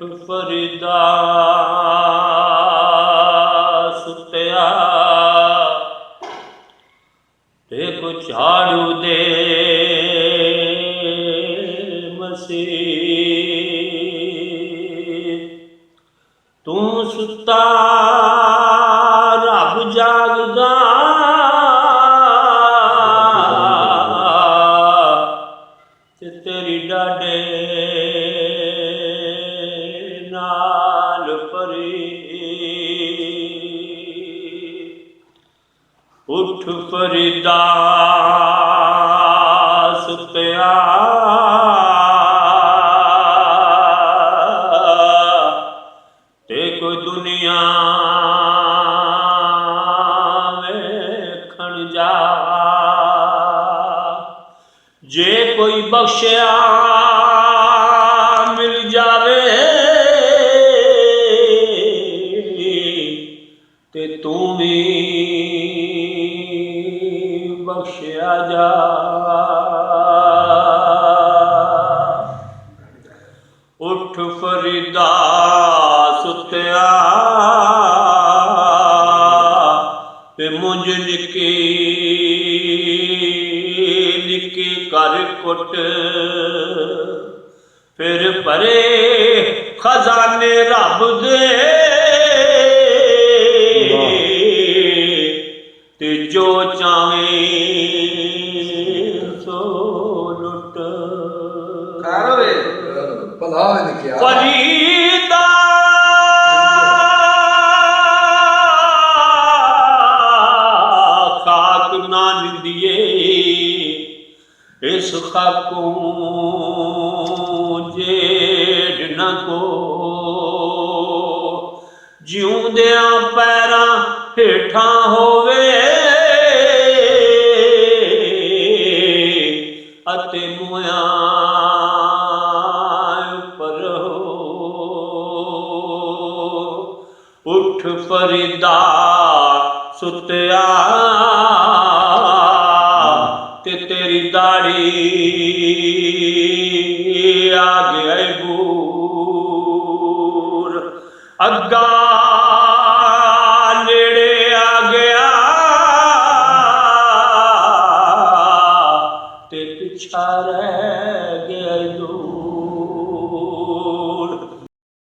ਫਰੀਦਾ ਸੁਤਿਆ ਤੇ ਕੋ ਝਾੜੂ ਦੇ ਮਸੀਹ ਤੂੰ ਸੁੱਤਾ ਰੱਬ ਜਾਗਦਾ ਤੇ ਤੇਰੀ ਡਾਢੇ ਨਾਲ ਭਰੀ ਉੱਠ ਫਰੀਦਾ ਸੁਤਿਆ ਤੇ ਕੋਈ ਦੁਨੀਆ ਵੇਖਣ ਜਾ ਜੇ ਕੋਈ ਬਖਸ਼ਿਆ ਮਿਲ ਜਾਵੇ ਤੇ ਤੂੰ ਵੀ ਬਖਸ਼ਿਆ ਜਾ। ਉੱਠ ਫਰੀਦਾ ਸੁਤਿਆ ਤੇ ਮੁੰਝ ਨਿੱਕੀ ਨਿੱਕੀ ਕਰ ਕੁੱਟ ਫਿਰ ਭਰੇ ਖਜ਼ਾਨੇ ਰੱਬ ਦੇ ਤੇ ਜੋ ਚਾਵੇਂ ਸੋ ਲੁੱਟ ਖੈਰ ਹੋਵੇ ਭਲਾ ਹੋਵੇ ਨਿਕਿਆ ਫਰੀਦਾ ਖਾਕ ਨਾ ਨਿੰਦੀਏ ਇਸ ਖਾਕੋਂ ਜੇੜ ਨਾ ਕੋ ਜਿਉਂਦਿਆਂ ਪੈਰਾਂ ਹੇਠਾਂ ਹੋਵੇ ਅਤੇ ਮੋਇਆ ਉੱਪਰ ਉੱਠ ਫਰੀਦਾ ਸੁਤਿਆ ਤੇ ਤੇਰੀ ਦਾੜੀ ਆ ਗਿਆ ਬੂਰ ਅੱਗਾ ਨੇੜੇ ਆ ਗਿਆ ਤੇ ਪਿਛਾ